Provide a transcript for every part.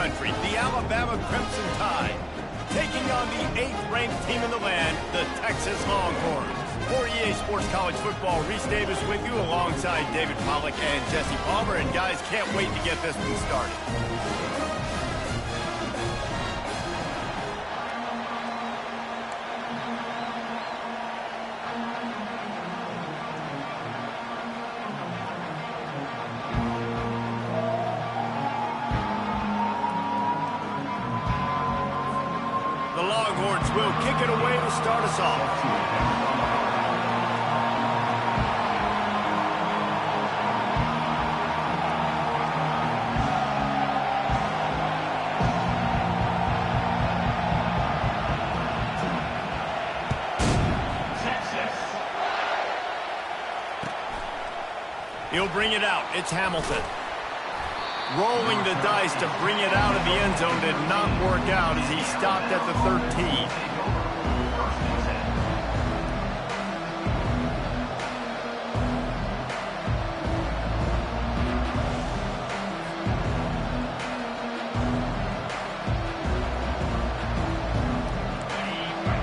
country, the Alabama Crimson Tide, taking on the 8th-ranked team in the land, the Texas Longhorns. For EA Sports College Football, Reese Davis with you alongside David Pollack and Jesse Palmer. And guys, can't wait to get this one started. The Longhorns will kick it away to start us off. He'll bring it out. It's Hamilton. Rolling the dice to bring it out of the end zone did not work out as he stopped at the 13.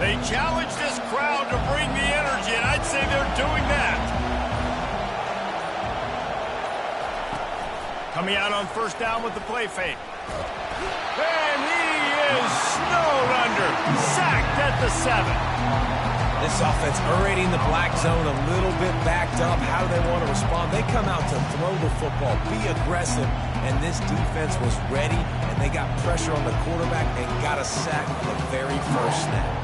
They challenge this crowd to bring the energy, and I'd say they're doing that. Coming out on first down with the play fake. And he is snowed under. Sacked at the 7. This offense already in the black zone, a little bit backed up. How do they want to respond? They come out to throw the football, be aggressive, and this defense was ready, and they got pressure on the quarterback and got a sack the very first snap.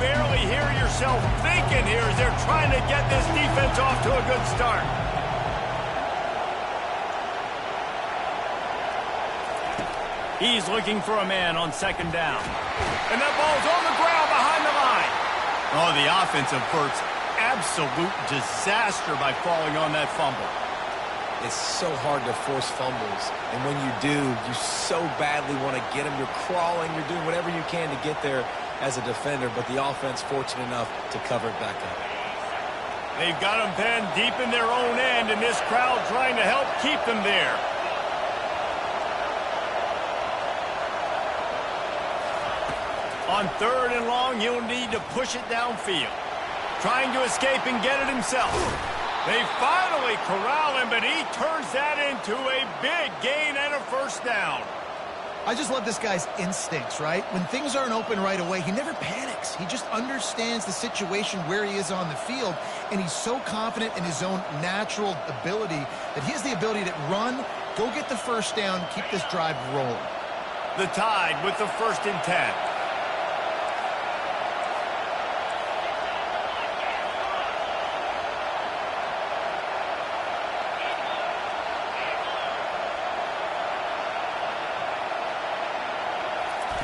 Barely hear yourself thinking here as they're trying to get this defense off to a good start. He's looking for a man on second down. And that ball's on the ground behind the line. Oh, the offense averts absolute disaster by falling on that fumble. It's so hard to force fumbles, and when you do, you so badly want to get them. You're crawling, you're doing whatever you can to get there as a defender, but the offense fortunate enough to cover it back up. They've got them penned deep in their own end, and this crowd trying to help keep them there. On 3rd and long, he'll need to push it downfield. Trying to escape and get it himself. They finally corral him, but he turns that into a big gain and a first down. I just love this guy's instincts, right? When things aren't open right away, he never panics. He just understands the situation where he is on the field, and he's so confident in his own natural ability that he has the ability to run, go get the first down, keep this drive rolling. The Tide with the 1st and 10.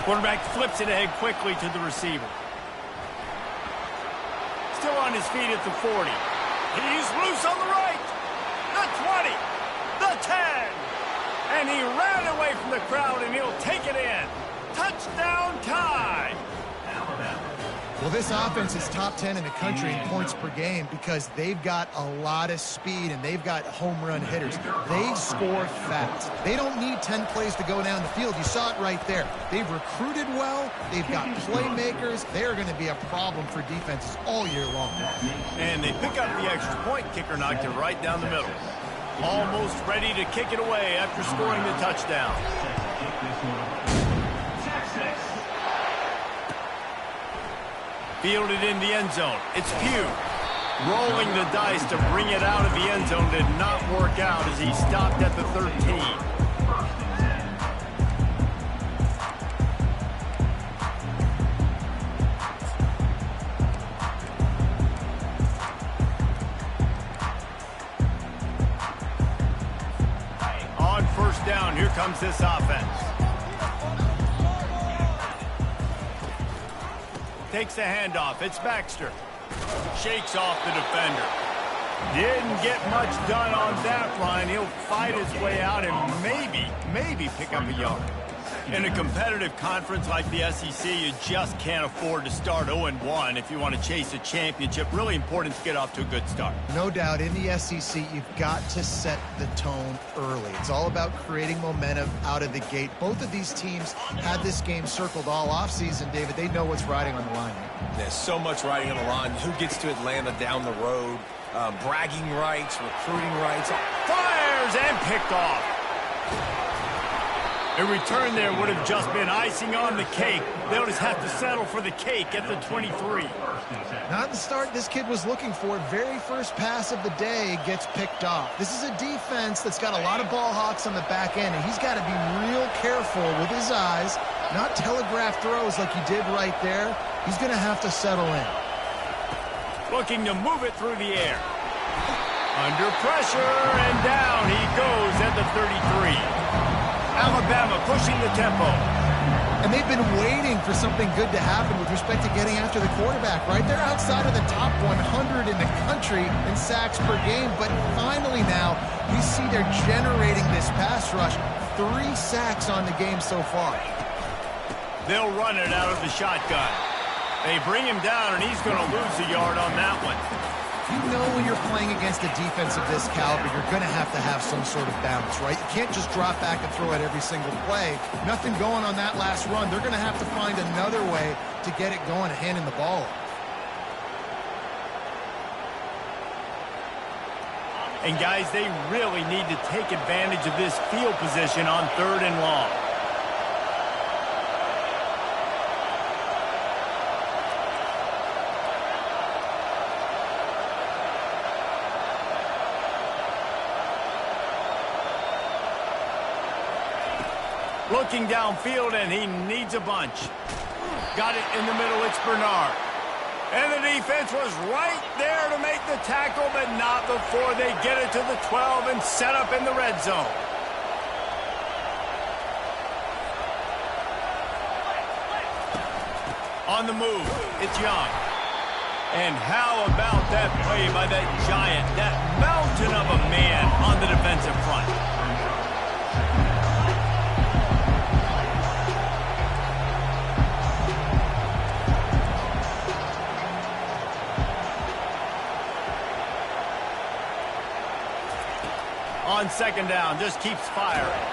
Quarterback flips it ahead quickly to the receiver. Still on his feet at the 40. He's loose on the right. The 20. The 10. And he ran away from the crowd, and he'll take it in. Touchdown Tide. Well, this offense is top 10 in the country in points per game because they've got a lot of speed and they've got home run hitters. They score fast. They don't need 10 plays to go down the field. You saw it right there. They've recruited well. They've got playmakers. They're going to be a problem for defenses all year long. And they pick up the extra point. Kicker knocked it right down the middle. Almost ready to kick it away after scoring the touchdown. Fielded in the end zone. It's Pugh. Rolling the dice to bring it out of the end zone did not work out as he stopped at the 13. On first down, here comes this offense. Takes the handoff. It's Baxter. Shakes off the defender. Didn't get much done on that line. He'll fight his way out and maybe pick up a yard. In a competitive conference like the SEC, you just can't afford to start 0-1 if you want to chase a championship. Really important to get off to a good start. No doubt, in the SEC, you've got to set the tone early. It's all about creating momentum out of the gate. Both of these teams had this game circled all offseason, David. They know what's riding on the line. There's so much riding on the line. Who gets to Atlanta down the road? Bragging rights, recruiting rights. Fires and picked off. A return there would have just been icing on the cake. They'll just have to settle for the cake at the 23. Not the start this kid was looking for. Very first pass of the day gets picked off. This is a defense that's got a lot of ball hawks on the back end, and he's got to be real careful with his eyes, not telegraph throws like he did right there. He's going to have to settle in. Looking to move it through the air. Under pressure, and down he goes at the 33. Alabama pushing the tempo. And they've been waiting for something good to happen with respect to getting after the quarterback, right? They're outside of the top 100 in the country in sacks per game, but finally now we see they're generating this pass rush. 3 sacks on the game so far. They'll run it out of the shotgun. They bring him down, and he's going to lose a yard on that one. You know when you're playing against a defense of this caliber, you're going to have some sort of balance, right? You can't just drop back and throw it every single play. Nothing going on that last run. They're going to have to find another way to get it going and handing the ball off. And guys, they really need to take advantage of this field position on 3rd and long. Looking downfield, and he needs a bunch. Got it in the middle, it's Bernard. And the defense was right there to make the tackle, but not before they get it to the 12 and set up in the red zone. On the move, it's Young. And how about that play by that giant, that mountain of a man on the defensive front? On 2nd down, just keeps firing.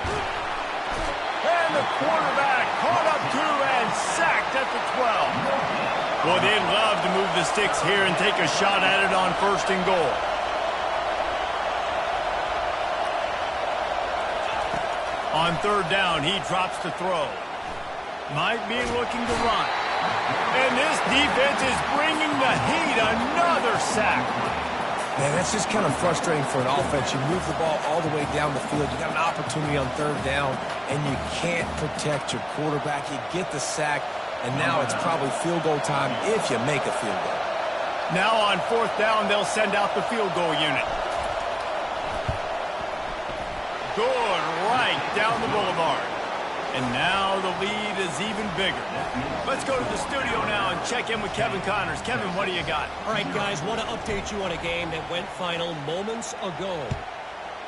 And the quarterback caught up to and sacked at the 12. Well, they'd love to move the sticks here and take a shot at it on 1st and goal. On 3rd down, he drops to throw. Might be looking to run. And this defense is bringing the heat. Another sack. Man, that's just kind of frustrating for an offense. You move the ball all the way down the field. You got an opportunity on 3rd down, and you can't protect your quarterback. You get the sack, and now it's probably field goal time if you make a field goal. Now on 4th down, they'll send out the field goal unit. Good right down the boulevard. And now the lead is even bigger. Let's go to the studio now and check in with Kevin Connors. Kevin, what do you got? All right, guys, want to update you on a game that went final moments ago.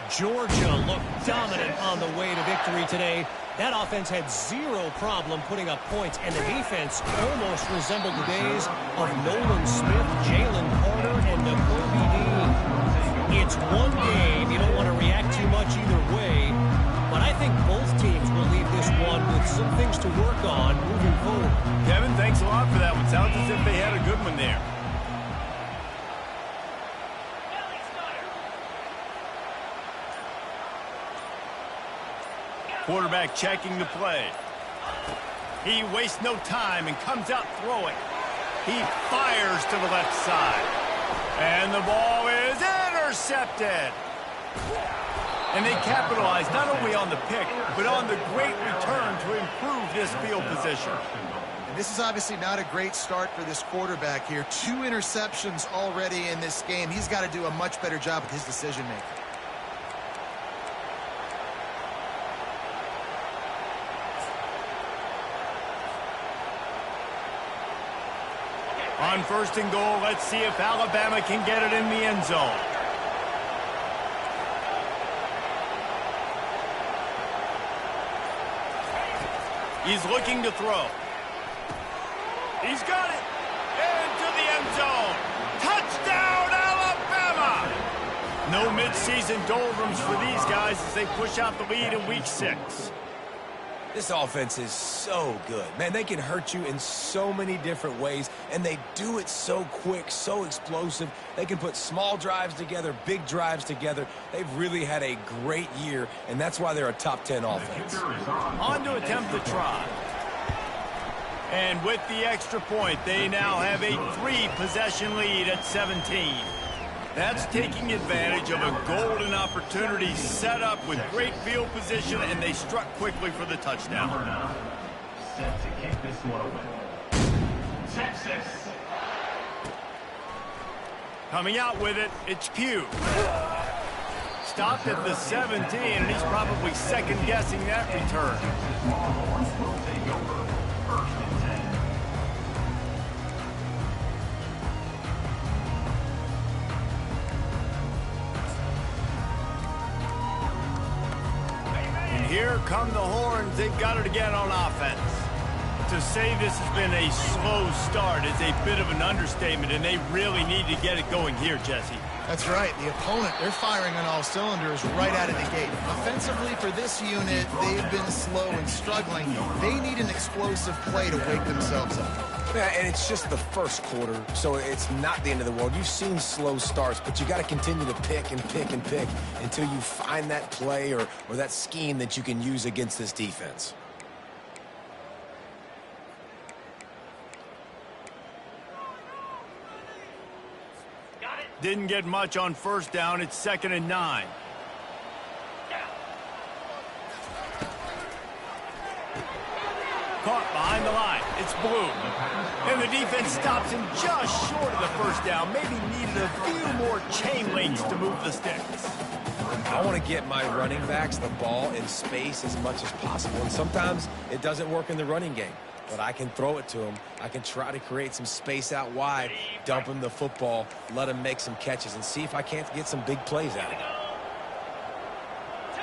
Georgia looked dominant on the way to victory today. That offense had zero problem putting up points, and the defense almost resembled the days of Nolan Smith, Jalen Carter, and Nakobe Dean. It's one game. You don't want to react too much either way, but I think both teams will leave this one with some things to work on moving forward. Kevin, thanks a lot for that one. Sounds as if they had a good one there. Quarterback checking the play. He wastes no time and comes out throwing. He fires to the left side. And the ball is intercepted. And they capitalize not only on the pick, but on the great return to improve this field position. And this is obviously not a great start for this quarterback here. 2 interceptions already in this game. He's got to do a much better job with his decision-making. On 1st and goal, let's see if Alabama can get it in the end zone. He's looking to throw. He's got it. Into the end zone. Touchdown, Alabama! No midseason doldrums for these guys as they push out the lead in Week 6. This offense is so good. Man, they can hurt you in so many different ways, and they do it so quick, so explosive. They can put small drives together, big drives together. They've really had a great year, and that's why they're a top 10 offense. On to attempt the try. And with the extra point, they now have a 3-possession lead at 17. That's taking advantage of a golden opportunity set up with great field position, and they struck quickly for the touchdown. Set to kick this one away. Texas. Coming out with it, it's Pugh. Stopped at the 17, and he's probably second-guessing that return. Here come the horns. They've got it again on offense. To say this has been a slow start is a bit of an understatement, and they really need to get it going here, Jesse. That's right. The opponent, they're firing on all cylinders right out of the gate. Offensively, for this unit, they've been slow and struggling. They need an explosive play to wake themselves up. Yeah, and it's just the first quarter, so it's not the end of the world. You've seen slow starts, but you got to continue to pick and pick and pick until you find that play or that scheme that you can use against this defense. Didn't get much on first down. It's 2nd and 9. Caught behind the line. It's Blue. And the defense stops him just short of the first down. Maybe needed a few more chain links to move the sticks. I want to get my running backs the ball in space as much as possible. And sometimes it doesn't work in the running game. But I can throw it to him. I can try to create some space out wide, dump him the football, let him make some catches, and see if I can't get some big plays out of it.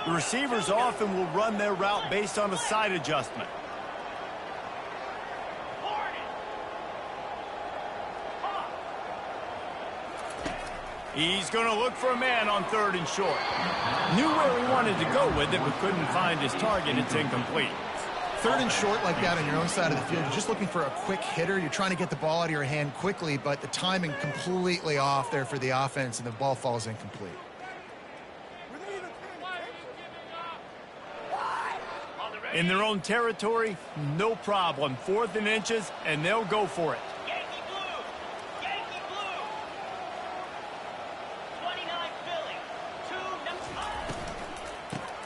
The receivers often will run their route based on a side adjustment. He's going to look for a man on 3rd and short. Knew where he wanted to go with it, but couldn't find his target. It's incomplete. 3rd and short like that on your own side of the field, you're just looking for a quick hitter. You're trying to get the ball out of your hand quickly, but the timing completely off there for the offense, and the ball falls incomplete. In their own territory, no problem. 4th and inches, and they'll go for it. Yankee Blue! Yankee Blue! 29 Philly. 2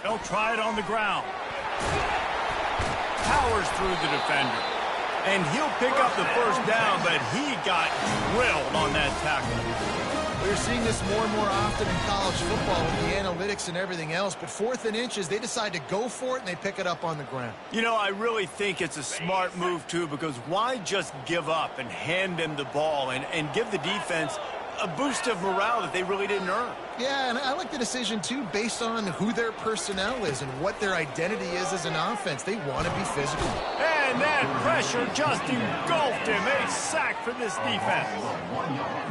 They'll try it on the ground. Powers through the defender. And he'll pick up the first down, but he got drilled on that tackle. We're seeing this more and more often in college football with the analytics and everything else, but 4th and inches, they decide to go for it, and they pick it up on the ground. You know, I really think it's a smart move, too, because why just give up and hand them the ball and give the defense a boost of morale that they really didn't earn? Yeah, and I like the decision, too, based on who their personnel is and what their identity is as an offense. They want to be physical. And that pressure just engulfed him. A sack for this defense.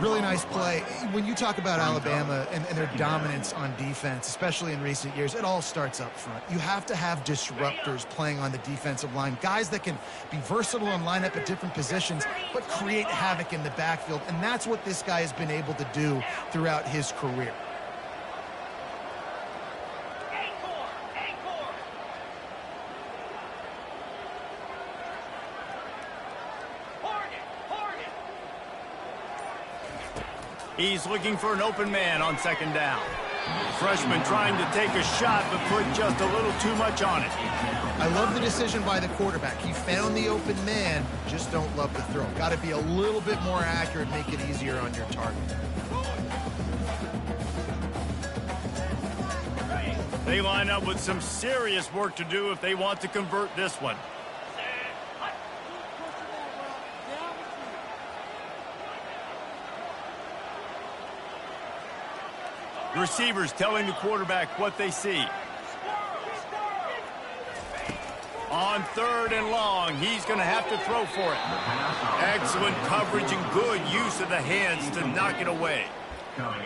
Really nice play. When you talk about Alabama and their dominance on defense, especially in recent years, it all starts up front. You have to have disruptors playing on the defensive line, guys that can be versatile and line up at different positions, but create havoc in the backfield. And that's what this guy has been able to do throughout his career. He's looking for an open man on 2nd down. Freshman trying to take a shot, but put just a little too much on it. I love the decision by the quarterback. He found the open man, just don't love the throw. Got to be a little bit more accurate, make it easier on your target. They line up with some serious work to do if they want to convert this one. Receivers telling the quarterback what they see. On 3rd and long, he's going to have to throw for it. Excellent coverage and good use of the hands to knock it away.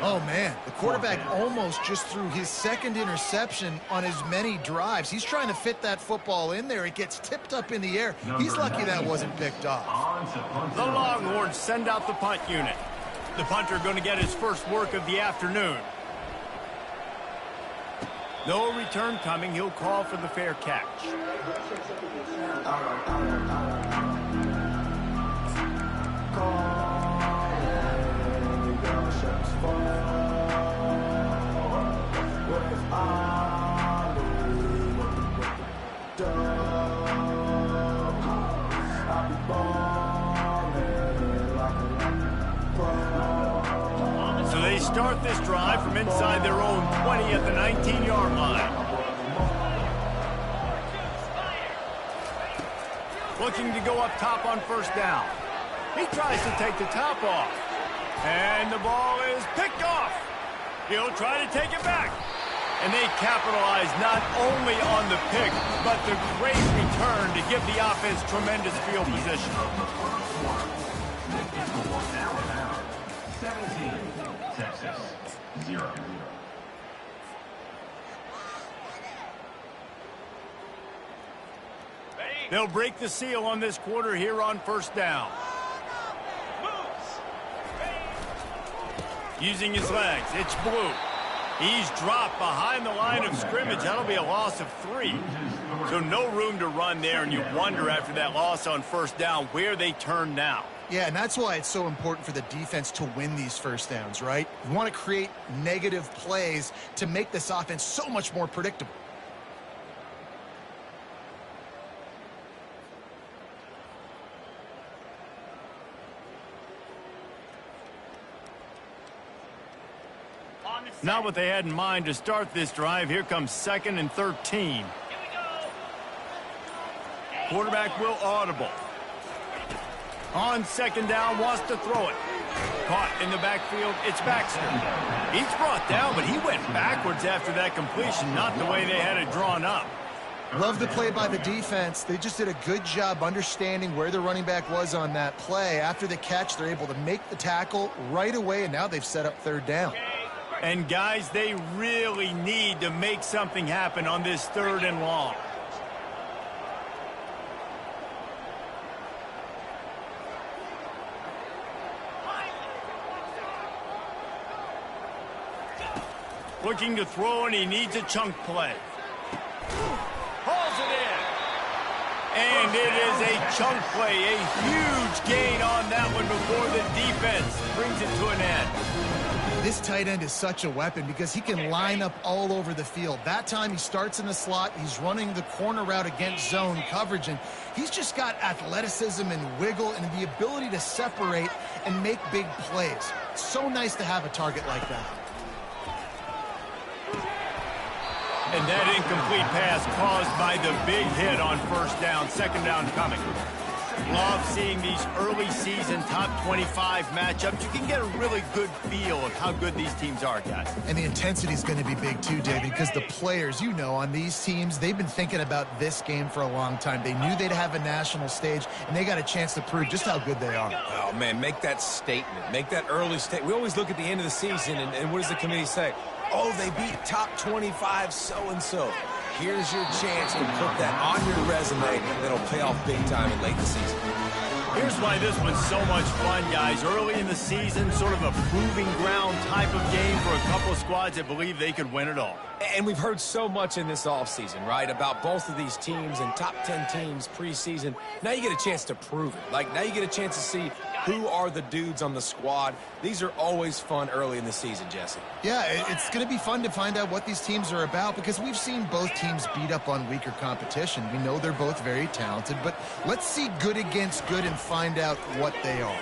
Oh, man, the quarterback almost just threw his 2nd interception on as many drives. He's trying to fit that football in there. It gets tipped up in the air. He's lucky that wasn't picked off. The Longhorns send out the punt unit. The punter going to get his first work of the afternoon. No return coming. He'll call for the fair catch. So they start this drive from inside their own 20 at the 19-yard line. Looking to go up top on 1st down. He tries to take the top off. And the ball is picked off. He'll try to take it back. And they capitalize not only on the pick, but the great return to give the offense tremendous field position. 17, Texas, 0. They'll break the seal on this quarter here on 1st down. Using his legs, it's Blue. He's dropped behind the line of scrimmage. That'll be a loss of 3. So no room to run there, and you wonder after that loss on 1st down where they turn now. Yeah, and that's why it's so important for the defense to win these 1st downs, right? You want to create negative plays to make this offense so much more predictable. Not what they had in mind to start this drive. Here comes 2nd and 13. Quarterback will audible. On 2nd down, wants to throw it. Caught in the backfield, it's Baxter. He's brought down, but he went backwards after that completion, not the way they had it drawn up. Love the play by the defense. They just did a good job understanding where the running back was on that play. After the catch, they're able to make the tackle right away, and now they've set up 3rd down. And, guys, they really need to make something happen on this 3rd and long. Looking to throw, and he needs a chunk play. Hauls it in. And it is a chunk play, a huge gain on that one before the defense brings it to an end. This tight end is such a weapon because he can line up all over the field. That time he starts in the slot. He's running the corner route against zone coverage, and he's just got athleticism and wiggle and the ability to separate and make big plays. It's so nice to have a target like that. And that incomplete pass caused by the big hit on 1st down, 2nd down coming. Love seeing these early season top 25 matchups. You can get a really good feel of how good these teams are, guys. And the intensity is going to be big too, David, because the players, you know, on these teams, they've been thinking about this game for a long time. They knew they'd have a national stage, and they got a chance to prove just how good they are. Oh, man, make that statement. Make that early statement. We always look at the end of the season, and what does the committee say? Oh, they beat top 25 so-and-so. Here's your chance to put that on your resume that'll pay off big time in late the season. Here's why this one's so much fun, guys. Early in the season, sort of a proving ground type of game for a couple of squads that believe they could win it all. And we've heard so much in this offseason, right, about both of these teams and top 10 teams preseason. Now you get a chance to prove it. Like, now you get a chance to see who are the dudes on the squad. These are always fun early in the season, Jesse. Yeah, it's going to be fun to find out what these teams are about because we've seen both teams beat up on weaker competition. We know they're both very talented, but let's see good against good and find out what they are.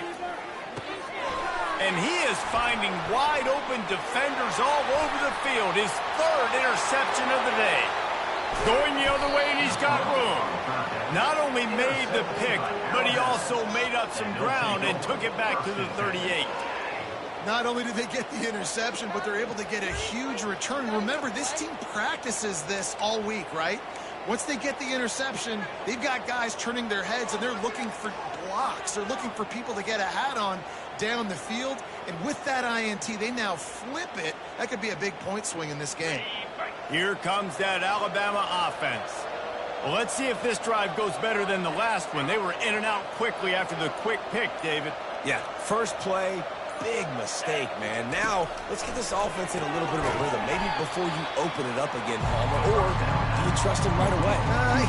And he is finding wide open defenders all over the field. His 3rd interception of the day. Going the other way, and he's got room. Not only made the pick, but he also made up some ground and took it back to the 38. Not only did they get the interception, but they're able to get a huge return. Remember, this team practices this all week, right? Once they get the interception, they've got guys turning their heads, and they're looking for blocks. They're looking for people to get a hat on down the field. And with that INT, they now flip it. That could be a big point swing in this game. Here comes that Alabama offense. Well, let's see if this drive goes better than the last one. They were in and out quickly after the quick pick, David. Yeah, first play, big mistake, man. Now, let's get this offense in a little bit of a rhythm. Maybe before you open it up again, Palmer, or do you trust him right away?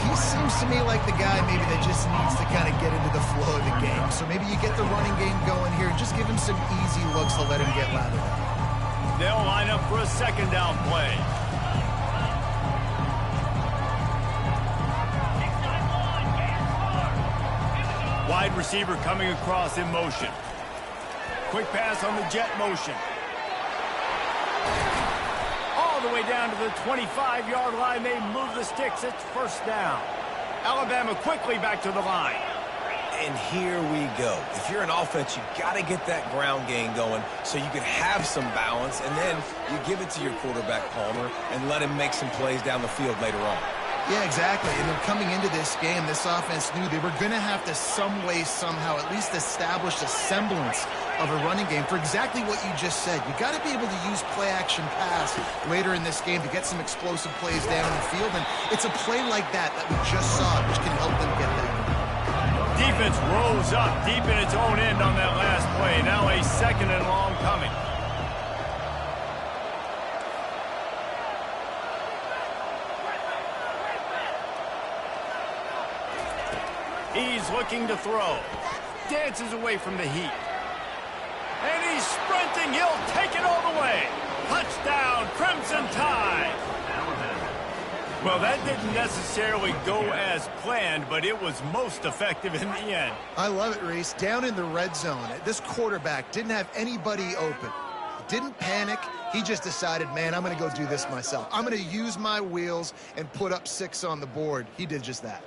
He seems to me like the guy maybe that just needs to kind of get into the flow of the game. So maybe you get the running game going here and just give him some easy looks to let him get lathered up. They'll line up for a second down play. Wide receiver coming across in motion. Quick pass on the jet motion. All the way down to the 25-yard line. They move the sticks. It's first down. Alabama quickly back to the line. And here we go. If you're an offense, you got to get that ground game going so you can have some balance, and then you give it to your quarterback, Palmer, and let him make some plays down the field later on. Yeah, exactly. And then coming into this game, this offense knew they were going to have to some way, somehow, at least establish a semblance of a running game for exactly what you just said. You got to be able to use play-action pass later in this game to get some explosive plays down the field. And it's a play like that we just saw, which can help them get there. Defense rose up deep in its own end on that last play. Now a second and long coming. He's looking to throw. Dances away from the heat. And he's sprinting. He'll take it all the way. Touchdown, Crimson Tide. Well, that didn't necessarily go as planned, but it was most effective in the end. I love it, Reese. Down in the red zone, this quarterback didn't have anybody open. Didn't panic. He just decided, man, I'm going to go do this myself. I'm going to use my wheels and put up 6 on the board. He did just that.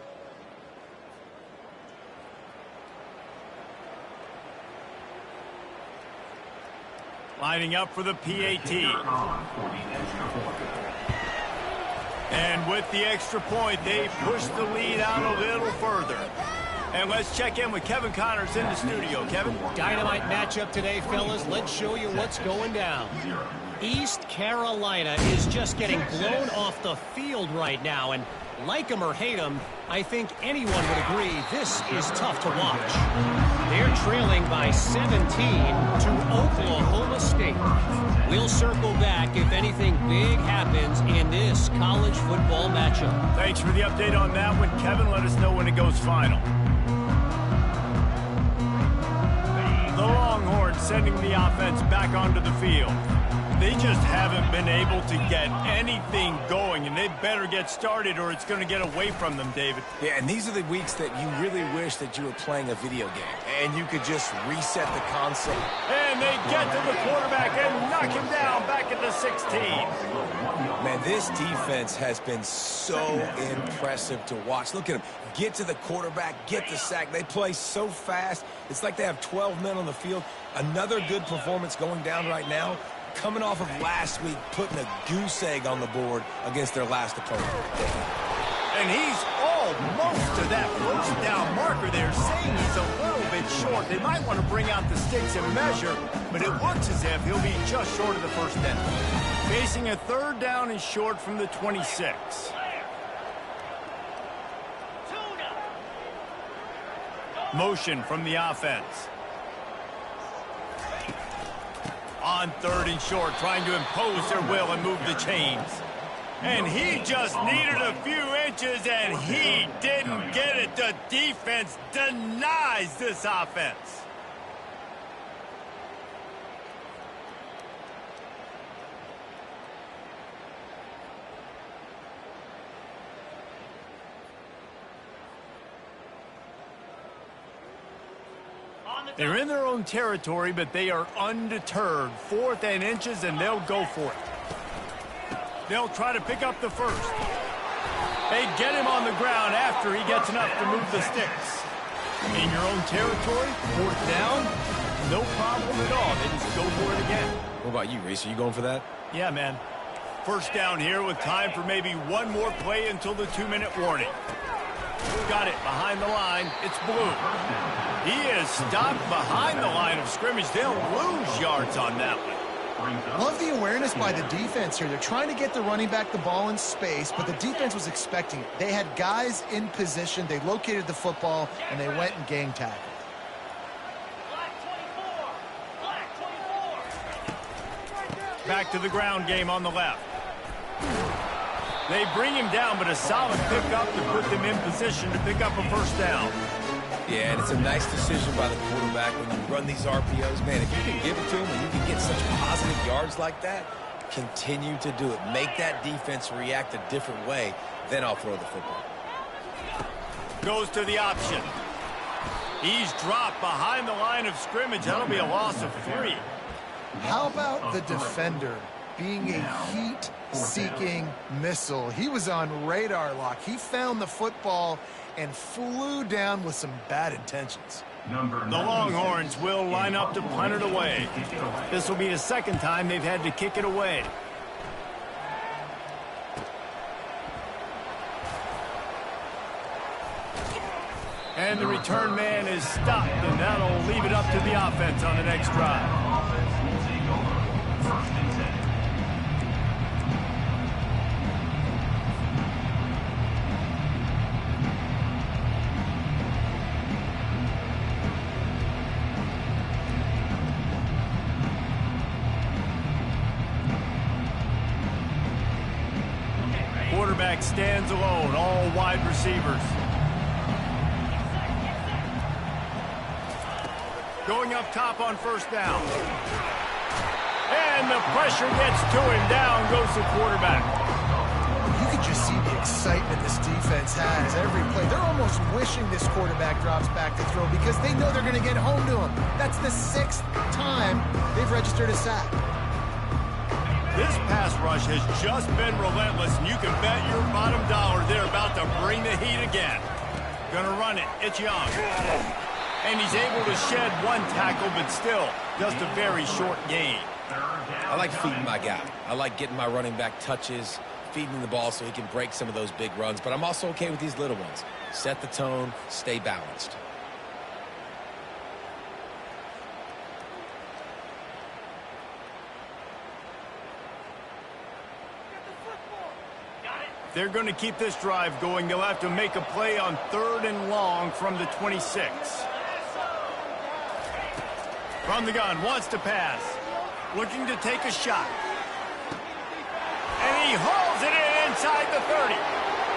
Lining up for the PAT. And with the extra point, they push the lead out a little further. And let's check in with Kevin Connors in the studio. Kevin? Dynamite matchup today, fellas. Let's show you what's going down. East Carolina is just getting blown off the field right now. And like them or hate them, I think anyone would agree this is tough to watch. They're trailing by 17 to Oklahoma State. We'll circle back if anything big happens in this college football matchup. Thanks for the update on that one, Kevin. Let us know when it goes final. The Longhorns sending the offense back onto the field. They just haven't been able to get anything going, and they better get started or it's going to get away from them, David. Yeah, and these are the weeks that you really wish that you were playing a video game and you could just reset the console. And they get to the quarterback and knock him down back at the 16. Man, this defense has been so impressive to watch. Look at them. Get to the quarterback, get the sack. They play so fast. It's like they have 12 men on the field. Another good performance going down right now. Coming off of last week, putting a goose egg on the board against their last opponent. And he's almost to that first down marker there, saying he's a little bit short. They might want to bring out the sticks and measure, but it looks as if he'll be just short of the first down. Facing a third down and short from the 26. Motion from the offense. On third and short, trying to impose their will and move the chains. And he just needed a few inches, and he didn't get it. The defense denies this offense. They're in their own territory, but they are undeterred. 4th and inches, and they'll go for it. They'll try to pick up the first. They get him on the ground after he gets enough to move the sticks. In your own territory, 4th down, no problem at all. They just go for it again. What about you, Reese? Are you going for that? Yeah, man. First down here with time for maybe one more play until the 2-minute warning. Got it behind the line. It's Blue. He is stopped behind the line of scrimmage. They'll lose yards on that one. Love the awareness by the defense here. They're trying to get the running back the ball in space, but the defense was expecting it. They had guys in position. They located the football, and they went and gang tackled. Back to the ground game on the left. They bring him down, but a solid pickup to put them in position to pick up a first down. Yeah, and it's a nice decision by the quarterback when you run these RPOs. Man, if you can give it to him and you can get such positive yards like that, continue to do it. Make that defense react a different way, then I'll throw the football. Goes to the option. He's dropped behind the line of scrimmage. That'll be a loss of 3. How about the defender being a heat-seeking missile? He was on radar lock. He found the football and flew down with some bad intentions. The Longhorns will line up to punt it away. This will be the second time they've had to kick it away. And the return man is stopped, and that'll leave it up to the offense on the next drive. Quarterback stands alone, all wide receivers. Going up top on first down. And the pressure gets to him. Down goes the quarterback. You can just see the excitement this defense has every play. They're almost wishing this quarterback drops back to throw because they know they're going to get home to him. That's the 6th time they've registered a sack. This pass rush has just been relentless, and you can bet your bottom dollar they're about to bring the heat again. Gonna run it. It's Young. And he's able to shed one tackle, but still just a very short gain. I like feeding my guy. I like getting my running back touches, feeding him the ball so he can break some of those big runs, but I'm also okay with these little ones. Set the tone, stay balanced. They're going to keep this drive going. They'll have to make a play on 3rd and long from the 26. From the gun, wants to pass. Looking to take a shot. And he hauls it in inside the 30.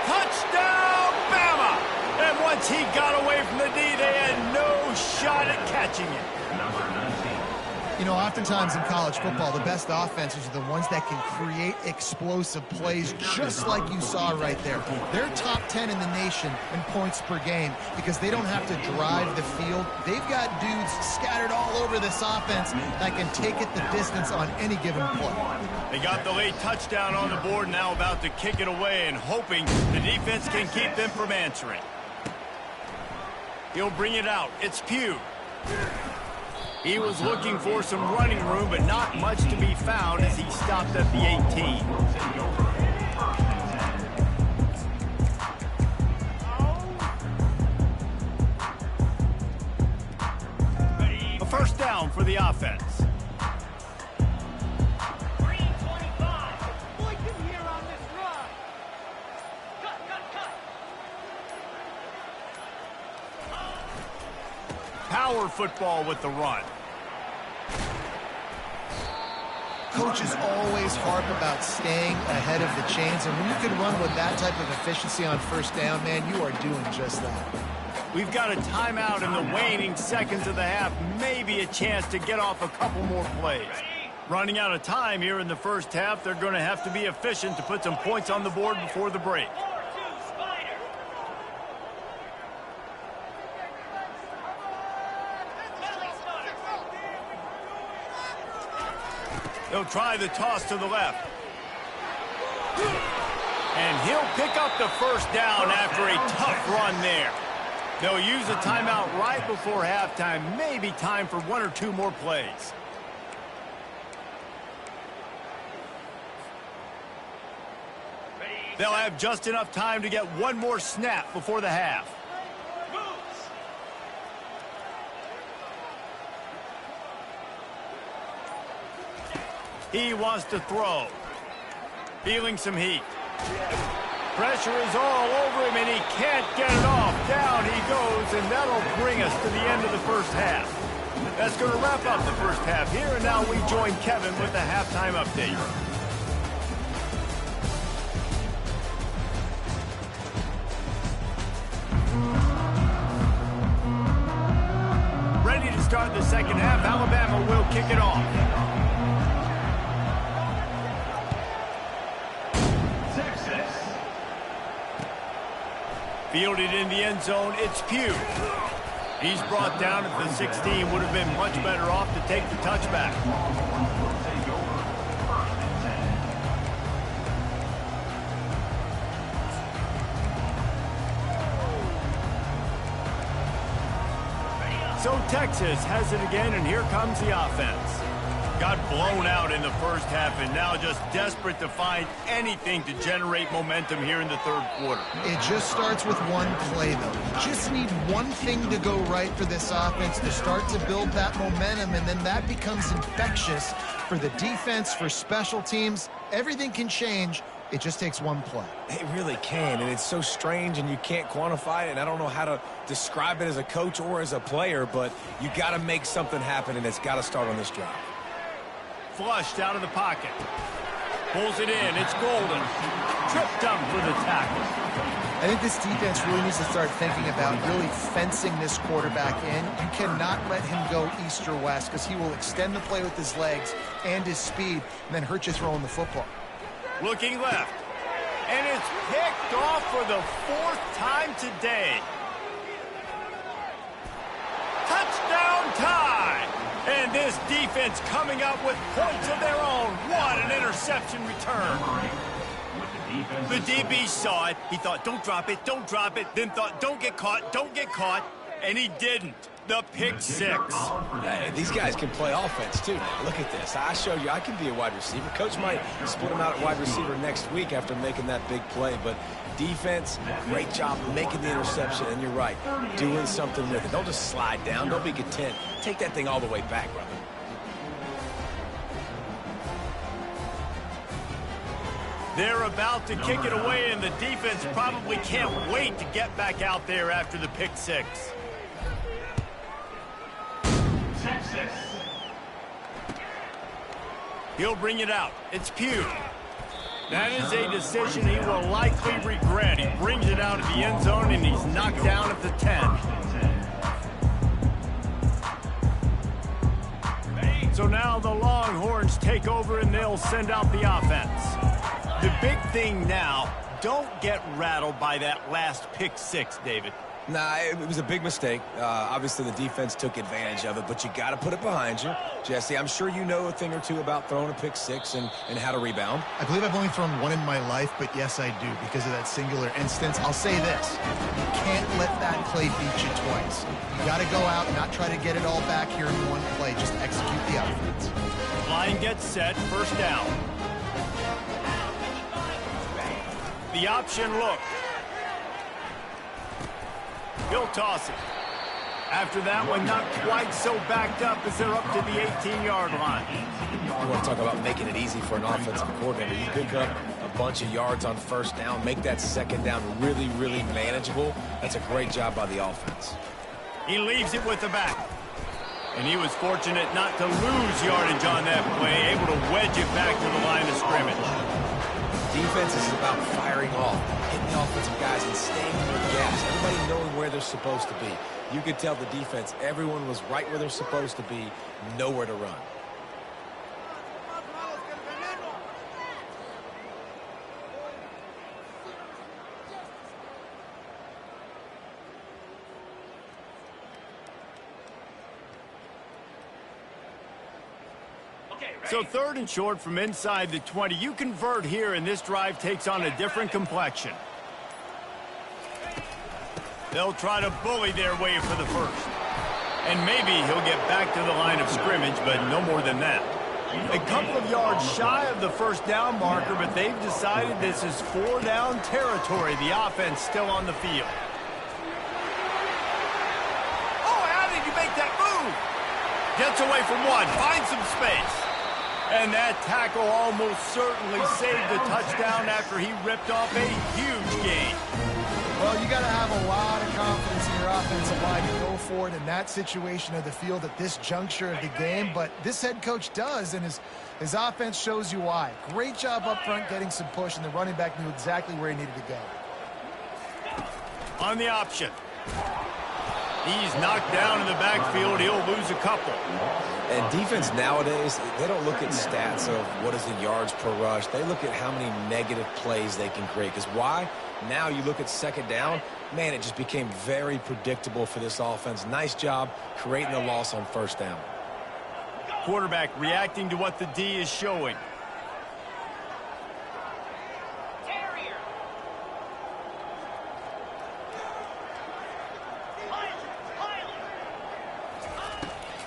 Touchdown, Bama! And once he got away from the D, they had no shot at catching it. You know, oftentimes in college football, the best offenses are the ones that can create explosive plays, just like you saw right there. They're top 10 in the nation in points per game because they don't have to drive the field. They've got dudes scattered all over this offense that can take it the distance on any given play. They got the late touchdown on the board, now about to kick it away and hoping the defense can keep them from answering. He'll bring it out. It's Pugh. He was looking for some running room, but not much to be found as he stopped at the 18. A first down for the offense. Power football with the run. Coaches always harp about staying ahead of the chains, and when you can run with that type of efficiency on first down, man, you are doing just that. We've got a timeout in the waning seconds of the half, maybe a chance to get off a couple more plays. Running out of time here in the first half, they're going to have to be efficient to put some points on the board before the break. He'll try the toss to the left. And he'll pick up the first down after a tough run there. They'll use a timeout right before halftime. Maybe time for 1 or 2 more plays. They'll have just enough time to get one more snap before the half. He wants to throw. Feeling some heat. Pressure is all over him, and he can't get it off. Down he goes, and that'll bring us to the end of the first half. That's going to wrap up the first half here, and now we join Kevin with the halftime update. Ready to start the second half. Alabama will kick it off. Fielded in the end zone, it's Pugh. He's brought down at the 16. Would have been much better off to take the touchback. So Texas has it again, and here comes the offense. Got blown out in the first half and now just desperate to find anything to generate momentum here in the third quarter. It just starts with one play, though. You just need one thing to go right for this offense to start to build that momentum, and then that becomes infectious for the defense, for special teams. Everything can change. It just takes one play. It really can, and it's so strange, and you can't quantify it, and I don't know how to describe it as a coach or as a player, but you got to make something happen, and it's got to start on this drive. Flushed out of the pocket. Pulls it in. It's Golden. Tripped up for the tackle. I think this defense really needs to start thinking about really fencing this quarterback in. You cannot let him go east or west because he will extend the play with his legs and his speed and then hurt you throwing the football. Looking left. And it's picked off for the fourth time today. Touchdown tie! And this defense coming up with points of their own. What an interception return. The DB saw it. He thought, don't drop it, don't drop it. Then thought, don't get caught, don't get caught. And he didn't. The pick six. Hey, these guys can play offense, too. Now, look at this. I showed you I can be a wide receiver. Coach might split him out at wide receiver next week after making that big play. But defense, great job making the interception. And you're right, doing something with it. Don't just slide down. Don't be content. Take that thing all the way back, brother. They're about to kick it away, and the defense probably can't wait to get back out there after the pick six. Texas. He'll bring it out. It's Pugh. That is a decision he will likely regret. He brings it out of the end zone, and he's knocked down at the 10. So now the Longhorns take over, and they'll send out the offense. The big thing now, don't get rattled by that last pick six, David. Nah, it was a big mistake. Obviously, the defense took advantage of it, but you got to put it behind you. Jesse, I'm sure you know a thing or two about throwing a pick six and how to rebound. I believe I've only thrown one in my life, but yes, I do because of that singular instance. I'll say this. You can't let that play beat you twice. You got to go out and not try to get it all back here in one play. Just execute the offense. Line gets set. First down. The option look. He'll toss it. After that one, not quite so backed up as they're up to the 18-yard line. You want to talk about making it easy for an offensive coordinator. You pick up a bunch of yards on first down, make that second down really, really manageable. That's a great job by the offense. He leaves it with the back. And he was fortunate not to lose yardage on that play, able to wedge it back to the line of scrimmage. Defense is about firing off, hitting the offensive guys and staying in their gaps. Everybody knowing where they're supposed to be. You could tell the defense, everyone was right where they're supposed to be, nowhere to run. So third and short from inside the 20. You convert here, and this drive takes on a different complexion. They'll try to bully their way for the first. And maybe he'll get back to the line of scrimmage, but no more than that. A couple of yards shy of the first down marker, but they've decided this is 4-down territory. The offense still on the field. Oh, how did you make that move? Gets away from one, finds some space. And that tackle almost certainly saved a touchdown after he ripped off a huge gain. Well, you got to have a lot of confidence in your offensive line to go for it in that situation of the field at this juncture of the game, but this head coach does, and his offense shows you why. Great job up front getting some push, and the running back knew exactly where he needed to go. On the option. He's knocked down in the backfield. He'll lose a couple. And defense nowadays, they don't look at stats of what is the yards per rush. They look at how many negative plays they can create. Because why? Now you look at second down, man, it just became very predictable for this offense. Nice job creating the loss on first down. Quarterback reacting to what the D is showing. Terrier.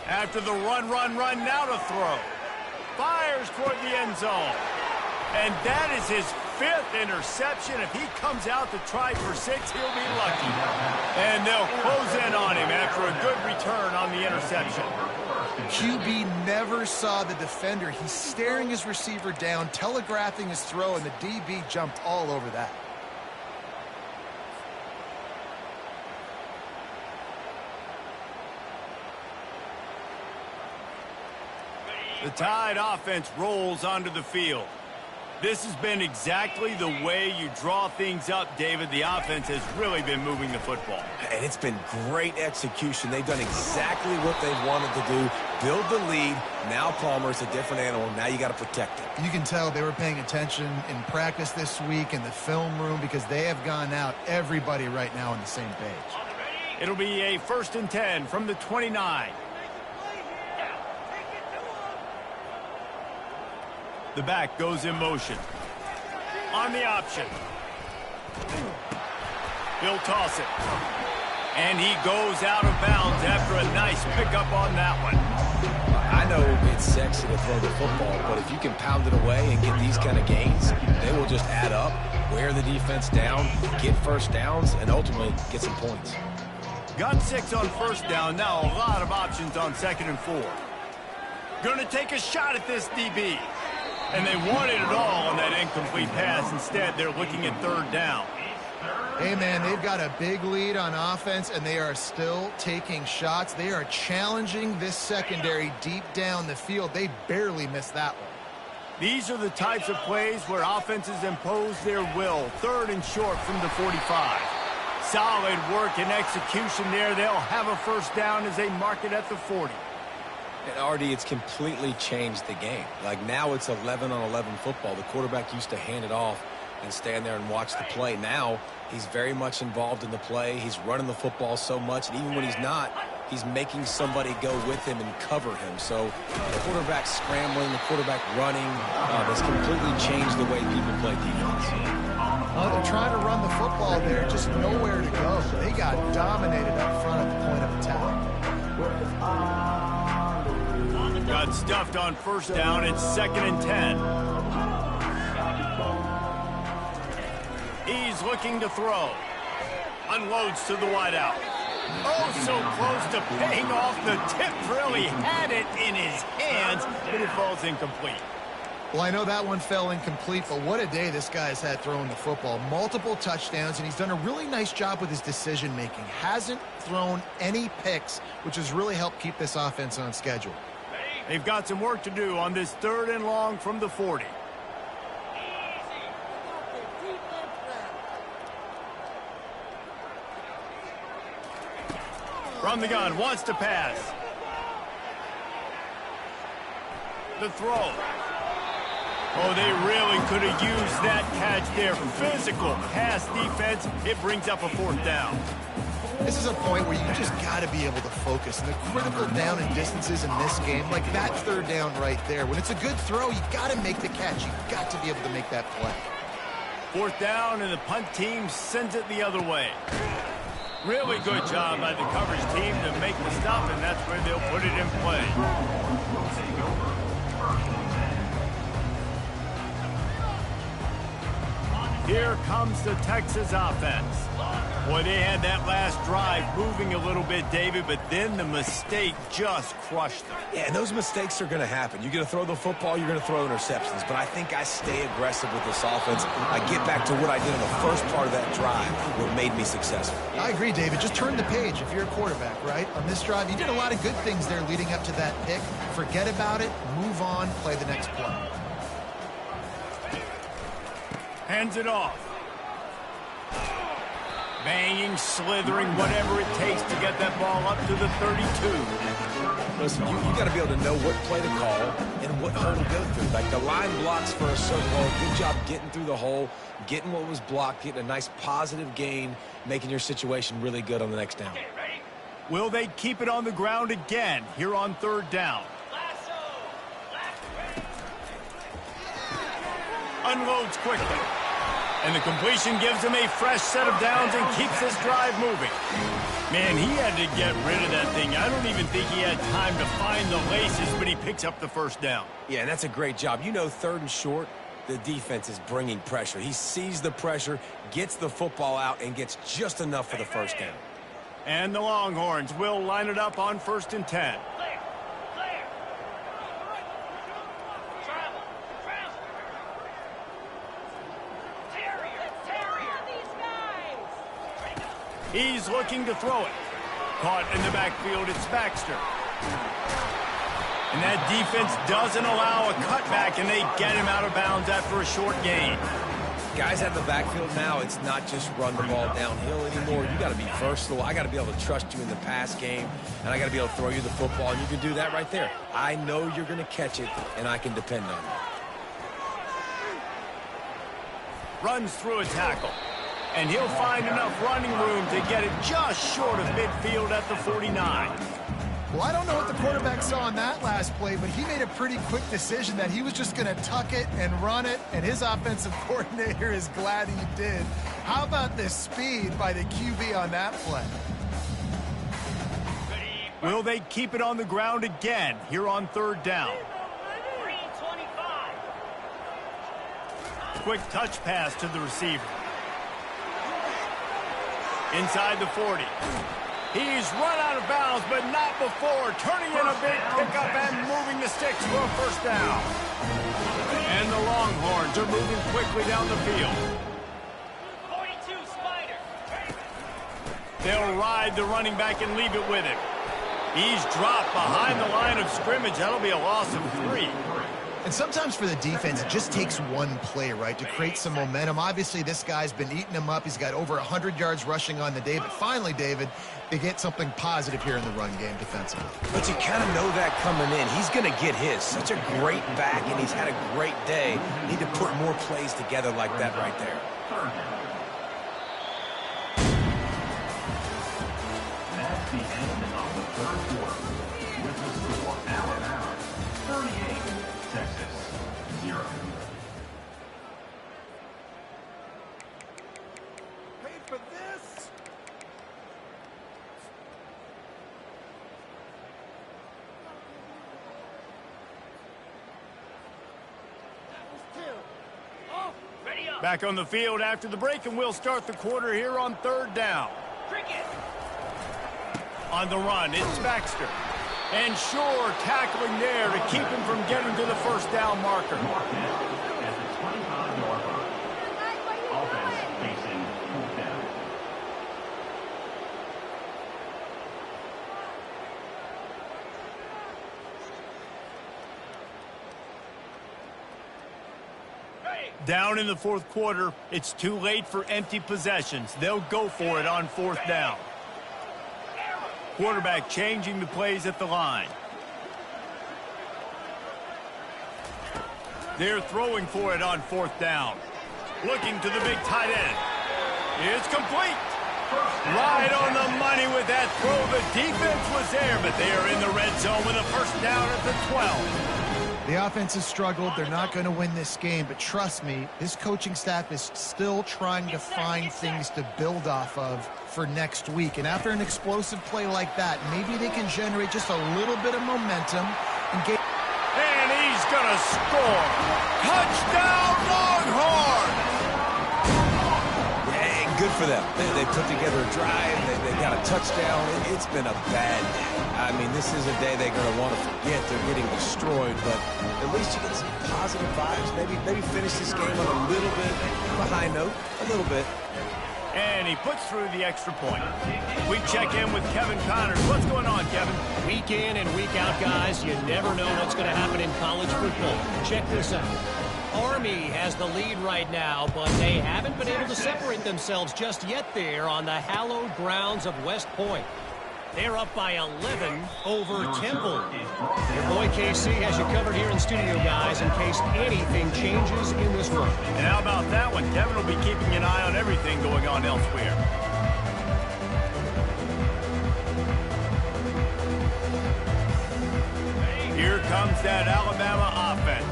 After the run, now to throw. Fires toward the end zone. And that is his 5th interception. If he comes out to try for 6, he'll be lucky. And they'll close in on him after a good return on the interception. QB never saw the defender. He's staring his receiver down, telegraphing his throw, and the DB jumped all over that. The Tide offense rolls onto the field. This has been exactly the way you draw things up, David. The offense has really been moving the football. And it's been great execution. They've done exactly what they've wanted to do. Build the lead. Now Palmer's a different animal. Now you got to protect it. You can tell they were paying attention in practice this week in the film room because they have gone out, everybody right now on the same page. It'll be a 1st and 10 from the 29. The back goes in motion. On the option. He'll toss it. And he goes out of bounds after a nice pickup on that one. I know it's sexy to throw the football, but if you can pound it away and get these kind of gains, they will just add up, wear the defense down, get first downs, and ultimately get some points. Got 6 on first down. Now a lot of options on 2nd and 4. Going to take a shot at this DB. And they wanted it all on that incomplete pass. Instead, they're looking at 3rd down. Hey, man, they've got a big lead on offense, and they are still taking shots. They are challenging this secondary deep down the field. They barely missed that one. These are the types of plays where offenses impose their will. 3rd and short from the 45. Solid work and execution there. They'll have a first down as they mark it at the 40. And Artie, it's completely changed the game. Like now it's 11-on-11 football. The quarterback used to hand it off and stand there and watch the play. Now he's very much involved in the play. He's running the football so much, and even when he's not, he's making somebody go with him and cover him. So the quarterback scrambling, the quarterback running has completely changed the way people play defense. They're trying to run the football there, just nowhere to go. They got dominated up front at the point of attack. Got stuffed on first down. It's 2nd and 10. He's looking to throw. Unloads to the wideout. Oh, so close to paying off the tip drill. He had it in his hands, but it falls incomplete. Well, I know that one fell incomplete, but what a day this guy's had throwing the football. Multiple touchdowns, and he's done a really nice job with his decision-making. Hasn't thrown any picks, which has really helped keep this offense on schedule. They've got some work to do on this 3rd and long from the 40. From the gun, wants to pass. The throw. Oh, they really could have used that catch there. Physical pass defense. It brings up a 4th down. This is a point where you just got to be able to focus. And the critical down and distances in this game, like that 3rd down right there, when it's a good throw, you got to make the catch. You got to be able to make that play. 4th down, and the punt team sends it the other way. Really good job by the coverage team to make the stop, and that's where they'll put it in play. Here comes the Texas offense. Boy, they had that last drive moving a little bit, David, but then the mistake just crushed them. Yeah, and those mistakes are going to happen. You're going to throw the football, you're going to throw interceptions. But I think I stay aggressive with this offense. I get back to what I did in the first part of that drive, what made me successful. I agree, David. Just turn the page if you're a quarterback, right? On this drive, you did a lot of good things there leading up to that pick. Forget about it, move on, play the next play. Hands it off. Banging, slithering, whatever it takes to get that ball up to the 32. Listen, you got to be able to know what play to call and what hole to go through. Like the line blocks for a certain hole. Good job getting through the hole, getting what was blocked, getting a nice positive gain, making your situation really good on the next down. Will they keep it on the ground again here on third down? Unloads quickly. And the completion gives him a fresh set of downs and keeps this drive moving. Man, he had to get rid of that thing. I don't even think he had time to find the laces, but he picks up the first down. Yeah, and that's a great job. You know, third and short, the defense is bringing pressure. He sees the pressure, gets the football out, and gets just enough for the first down. And the Longhorns will line it up on 1st and 10. He's looking to throw it. Caught in the backfield, it's Baxter. And that defense doesn't allow a cutback, and they get him out of bounds after a short gain. Guys out of the backfield now, it's not just run the ball downhill anymore. You got to be versatile. I got to be able to trust you in the pass game, and I got to be able to throw you the football, and you can do that right there. I know you're going to catch it, and I can depend on you. Runs through a tackle. And he'll find enough running room to get it just short of midfield at the 49. Well, I don't know what the quarterback saw in that last play, but he made a pretty quick decision that he was just going to tuck it and run it, and his offensive coordinator is glad he did. How about the speed by the QB on that play? Will they keep it on the ground again here on third down? Quick touch pass to the receiver. Inside the 40. He's run out of bounds, but not before. Turning in a big pickup and moving the sticks for a first down. And the Longhorns are moving quickly down the field. 42 Spider. They'll ride the running back and leave it with him. He's dropped behind the line of scrimmage. That'll be a loss of 3. And sometimes for the defense, it just takes one play, right, to create some momentum. Obviously, this guy's been eating him up. He's got over 100 yards rushing on the day. But finally, David, they get something positive here in the run game defensively. But you kind of know that coming in. He's going to get his. Such a great back, and he's had a great day. Need to put more plays together like that right there. That's the end of the third quarter. With the score Alabama 38, Texas 0. Paid for this. Back on the field after the break, and we'll start the quarter here on third down. Cricket. On the run, it's Baxter. And Shore tackling there to keep him from getting to the first down marker. At the 25-yard line. Offense facing fourth down. Down in the fourth quarter, it's too late for empty possessions. They'll go for it on fourth down. Quarterback changing the plays at the line. They're throwing for it on fourth down. Looking to the big tight end. It's complete. Right on the money with that throw. The defense was there, but they are in the red zone with a first down at the 12. The offense has struggled. They're not going to win this game, but trust me, this coaching staff is still trying to find things to build off of for next week. And after an explosive play like that, maybe they can generate just a little bit of momentum and get... And he's going to score. Touchdown, Longhorns! for them. They put together a drive. They got a touchdown. It's been a bad day. I mean, this is a day they're going to want to forget. They're getting destroyed, but at least you get some positive vibes. Maybe finish this game on a little bit of a high note, a little bit. And he puts through the extra point. We check in with Kevin Connors. What's going on, Kevin? Week in and week out, guys, you never know what's going to happen in college football. Check this out. Army has the lead right now, but they haven't been able to separate themselves just yet there on the hallowed grounds of West Point. They're up by 11 over Temple. Your boy KC has you covered here in studio, guys, in case anything changes in this one. And how about that one? Kevin will be keeping an eye on everything going on elsewhere. Here comes that Alabama offense.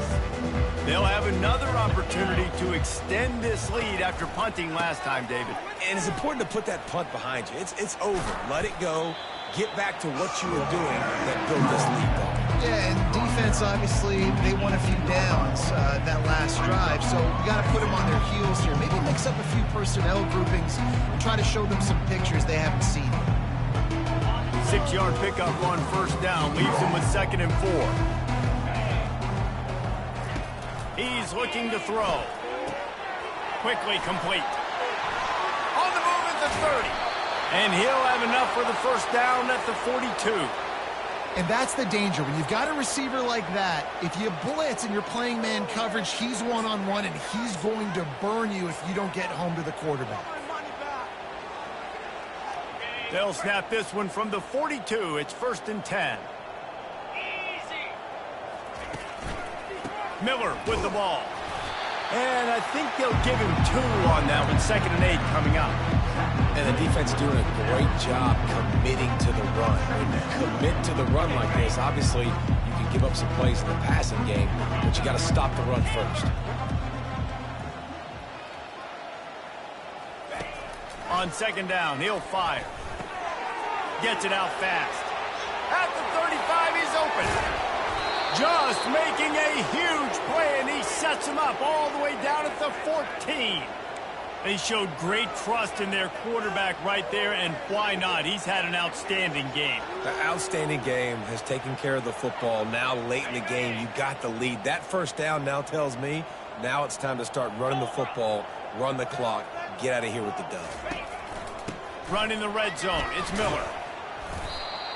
They'll have another opportunity to extend this lead after punting last time, David. And it's important to put that punt behind you. It's over. Let it go. Get back to what you were doing that built this lead, though. Yeah, and defense, obviously, they won a few downs that last drive, so you got to put them on their heels here. Maybe mix up a few personnel groupings and try to show them some pictures they haven't seen. 6-yard pickup on first down leaves him with 2nd and 4. He's looking to throw. Quickly complete. On the move at the 30. And he'll have enough for the first down at the 42. And that's the danger. When you've got a receiver like that, if you blitz and you're playing man coverage, he's one-on-one, and he's going to burn you if you don't get home to the quarterback. They'll snap this one from the 42. It's 1st and 10. Miller with the ball. And I think they'll give him 2 on that one. 2nd and 8 coming up. And the defense doing a great job committing to the run. When you commit to the run like this, obviously you can give up some plays in the passing game, but you got to stop the run first. On 2nd down, he'll fire. Gets it out fast. At the 35, he's open. Just making a huge play, and he sets him up all the way down at the 14. They showed great trust in their quarterback right there, and why not? He's had an outstanding game. The outstanding game has taken care of the football. Now, late in the game, you got the lead. That first down now tells me now it's time to start running the football, run the clock, get out of here with the dub. Running the red zone, it's Miller.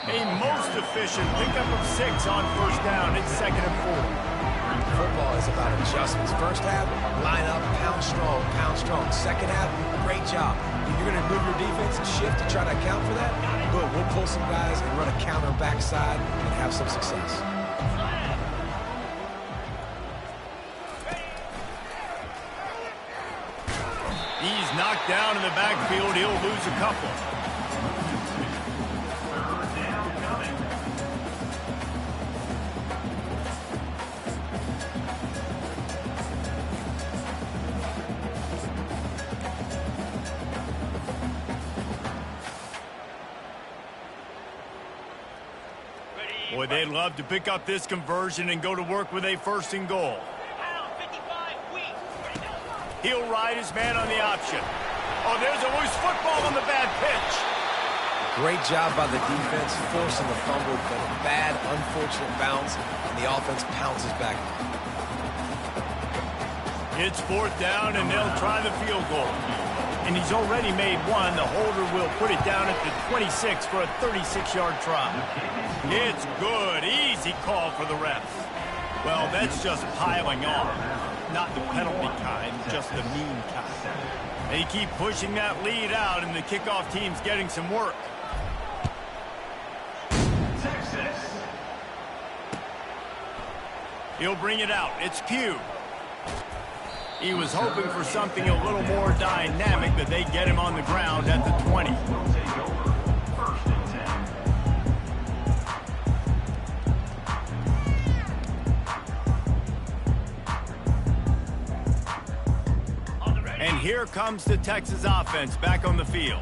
A most efficient pickup of 6 on first down. It's 2nd and 4. Football is about adjustments. First half, line up, pound strong, pound strong. Second half, great job. You're going to move your defense and shift to try to account for that? Good. We'll pull some guys and run a counter backside and have some success. He's knocked down in the backfield. He'll lose a couple. Boy, they'd love to pick up this conversion and go to work with a 1st and goal. He'll ride his man on the option. Oh, there's a loose football on the bad pitch. Great job by the defense, forcing the fumble, but a bad, unfortunate bounce, and the offense pounces back. It's 4th down, and they'll try the field goal. And he's already made 1. The holder will put it down at the 26 for a 36-yard try. It's good. Easy call for the refs. Well, that's just piling on. Not the penalty kind, just the mean kind. They keep pushing that lead out, and the kickoff team's getting some work. Texas. He'll bring it out. It's Pugh. He was hoping for something a little more dynamic, but they get him on the ground at the 20. Will take over. 1st and 10. And here comes the Texas offense back on the field.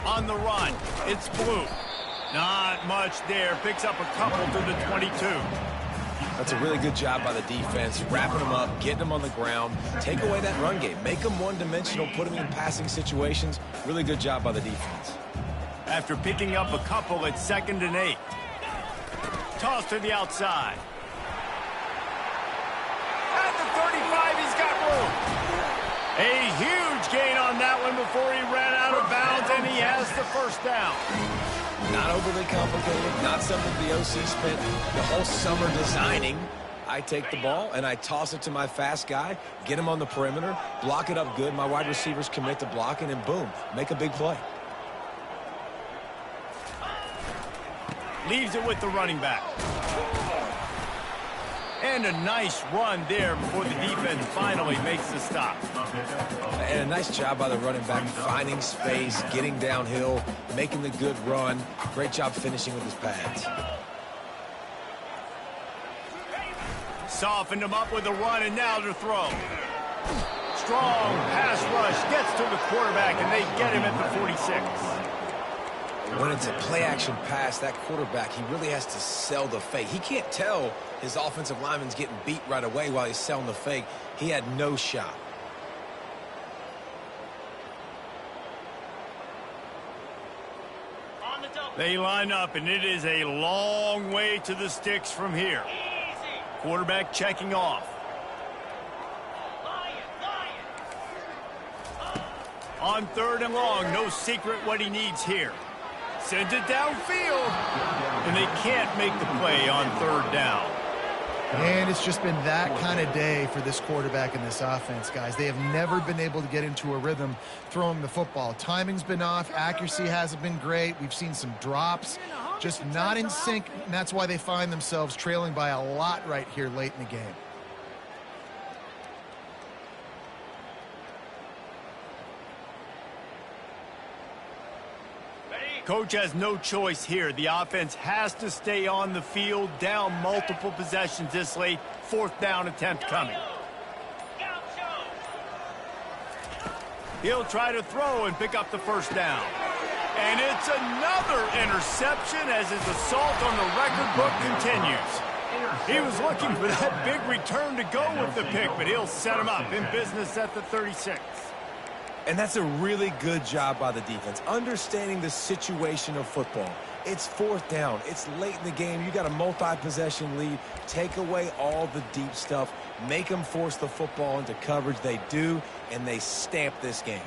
On the run, it's Blue. Not much there. Picks up a couple to the 22. That's a really good job by the defense, wrapping them up, getting them on the ground, take away that run game, make them one-dimensional, put them in passing situations. Really good job by the defense. After picking up a couple at 2nd and 8. Toss to the outside. At the 35, he's got room. A huge gain on that one before he ran out of bounds, and he has the first down. Not overly complicated, not something the OC spent the whole summer designing. I take the ball, and I toss it to my fast guy, get him on the perimeter, block it up good. My wide receivers commit to blocking, and boom, make a big play. Leaves it with the running back. And a nice run there before the defense finally makes the stop. And a nice job by the running back, finding space, getting downhill, making the good run. Great job finishing with his pads. Softened him up with a run, and now to throw. Strong pass rush gets to the quarterback, and they get him at the 46. When it's a play-action pass, that quarterback, he really has to sell the fake. He can't tell his offensive lineman's getting beat right away while he's selling the fake. He had no shot. They line up, and it is a long way to the sticks from here. Quarterback checking off. On 3rd and long, no secret what he needs here. Sends it downfield, and they can't make the play on 3rd down. And it's just been that kind of day for this quarterback and this offense, guys. They have never been able to get into a rhythm throwing the football. Timing's been off. Accuracy hasn't been great. We've seen some drops, just not in sync, and that's why they find themselves trailing by a lot right here late in the game. Coach has no choice here. The offense has to stay on the field, down multiple possessions this late. 4th down attempt coming. He'll try to throw and pick up the first down. And it's another interception as his assault on the record book continues. He was looking for that big return to go with the pick, but he'll set him up in business at the 36. And that's a really good job by the defense, understanding the situation of football. It's 4th down. It's late in the game. You got a multi-possession lead. Take away all the deep stuff. Make them force the football into coverage. They do, and they stamp this game.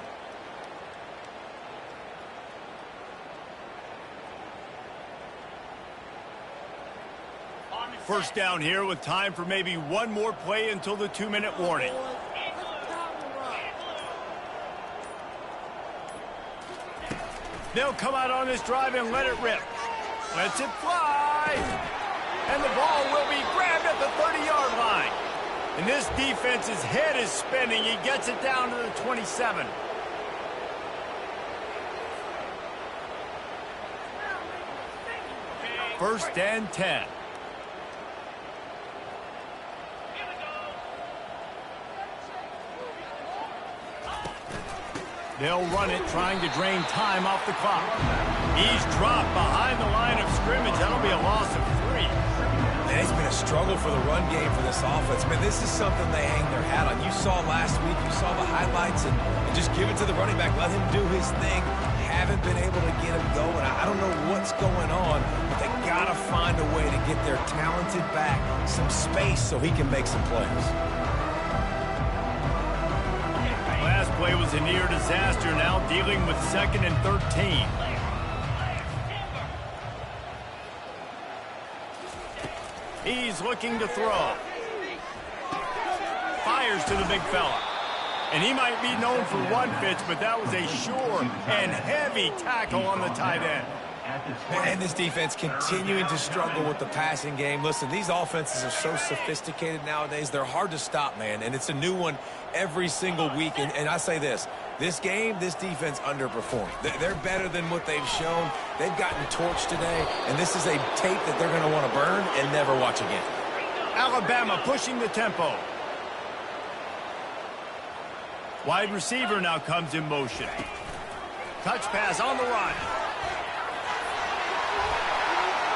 First down here with time for maybe one more play until the 2-minute warning. They'll come out on this drive and let it rip. Lets it fly. And the ball will be grabbed at the 30-yard line. And this defense's head is spinning. He gets it down to the 27. First and 10. They'll run it, trying to drain time off the clock. He's dropped behind the line of scrimmage. That'll be a loss of 3. Man, it's been a struggle for the run game for this offense. Man, this is something they hang their hat on. You saw last week, you saw the highlights, and just give it to the running back. Let him do his thing. Haven't been able to get him going. I don't know what's going on, but they got to find a way to get their talented back some space so he can make some plays. Last play was a near disaster, now dealing with 2nd and 13. He's looking to throw. Fires to the big fella. And he might be known for one pitch, but that was a sure and heavy tackle on the tight end. And this defense continuing to struggle with the passing game. Listen, these offenses are so sophisticated nowadays. They're hard to stop, man. And it's a new one every single week. And I say this game, this defense underperformed. They're better than what they've shown. They've gotten torched today. And this is a tape that they're going to want to burn and never watch again. Alabama pushing the tempo. Wide receiver now comes in motion. Touch pass on the run.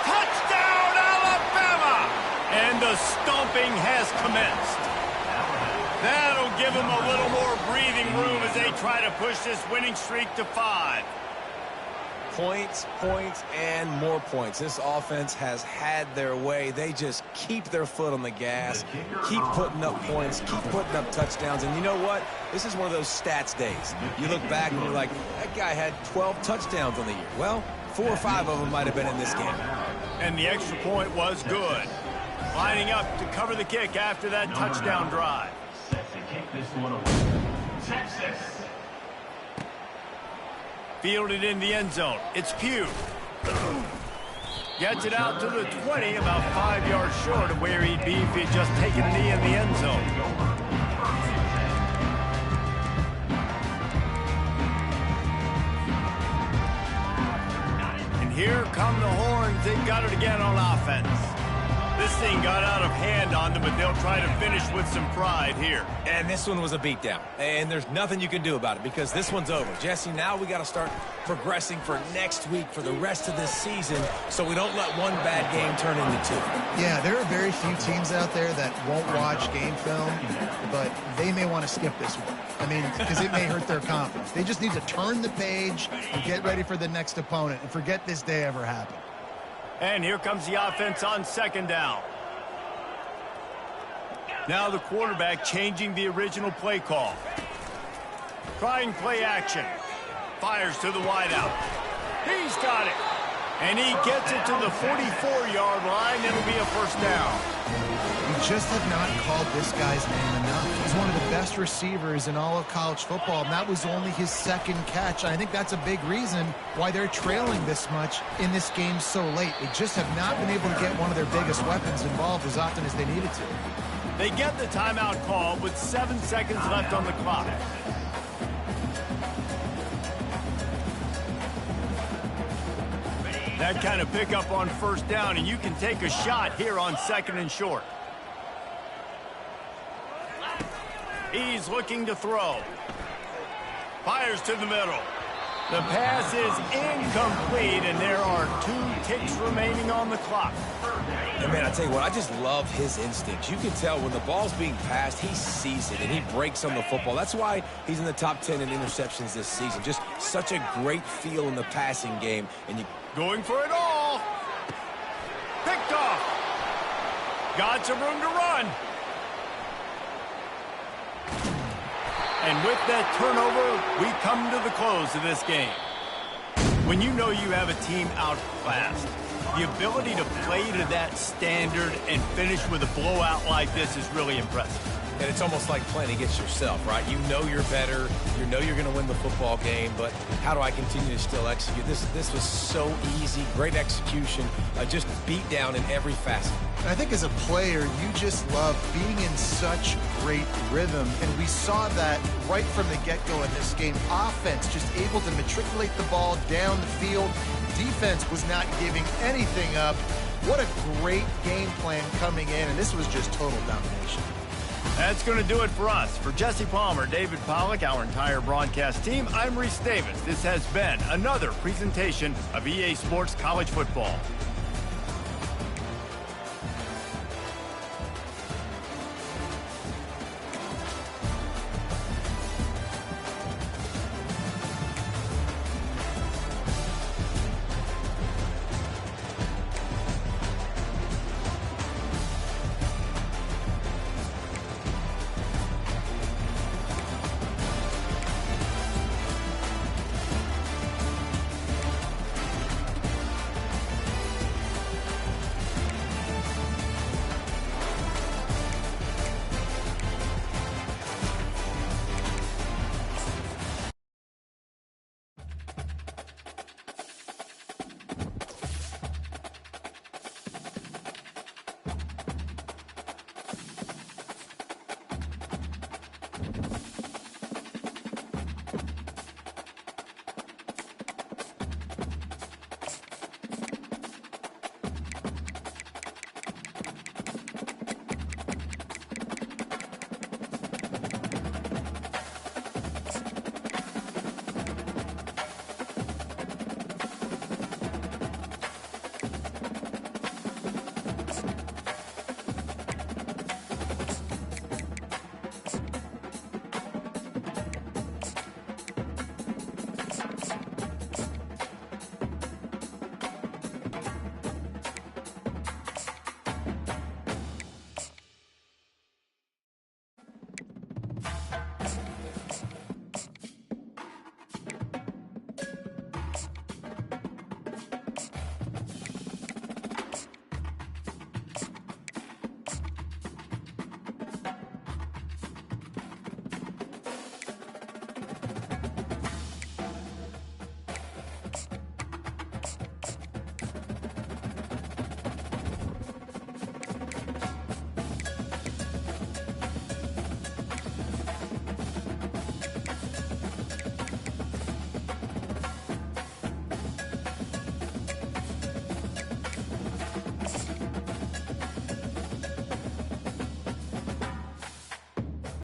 Touchdown, Alabama! And the The stomping has commenced. That'll give them a little more breathing room as they try to push this winning streak to 5. Points, points, and more points. This offense has had their way. They just keep their foot on the gas, keep putting up points, keep putting up touchdowns. And you know what? This is one of those stats days. You look back and you're like, that guy had 12 touchdowns on the year. Well, 4 or 5 of them might have been in this game. And the extra point was good. Lining up to cover the kick after that touchdown drive. Set to kick this one away. Texas. Fielded in the end zone. It's Pugh. Gets it out to the 20, about 5 yards short of where he'd be if he'd just taken a knee in the end zone. And here come the Horns. They've got it again on offense. This thing got out of hand on them, but they'll try to finish with some pride here. And this one was a beatdown. And there's nothing you can do about it because this one's over. Jesse, now we got to start progressing for next week, for the rest of this season, so we don't let one bad game turn into 2. Yeah, there are very few teams out there that won't watch game film, but they may want to skip this one. I mean, because it may hurt their confidence. They just need to turn the page and get ready for the next opponent and forget this day ever happened. And here comes the offense on second down. Now the quarterback changing the original play call. Trying play action. Fires to the wideout. He's got it. And he gets it to the 44-yard line. It'll be a first down. We just have not called this guy's name enough. He's one of the best receivers in all of college football, and that was only his second catch. I think that's a big reason why they're trailing this much in this game so late. They just have not been able to get one of their biggest weapons involved as often as they needed to. They get the timeout call with 7 seconds left on the clock. That kind of pickup on first down, and you can take a shot here on second and short. He's looking to throw. Fires to the middle. The pass is incomplete, and there are 2 ticks remaining on the clock. And man, I tell you what, I just love his instincts. You can tell when the ball's being passed, he sees it, and he breaks on the football. That's why he's in the top 10 in interceptions this season. Just such a great feel in the passing game. And you going for it all. Picked off. Got some room to run. And with that turnover, we come to the close of this game. When you know you have a team outclassed, the ability to play to that standard and finish with a blowout like this is really impressive. And it's almost like playing against yourself, right? You know you're better. You know you're going to win the football game, but how do I continue to still execute? This was so easy. Great execution. Just beat down in every facet. And I think as a player, you just love being in such great rhythm. And we saw that right from the get-go in this game. Offense just able to matriculate the ball down the field. Defense was not giving anything up. What a great game plan coming in, and this was just total domination. That's going to do it for us. For Jesse Palmer, David Pollack, our entire broadcast team, I'm Reese Davis. This has been another presentation of EA Sports College Football.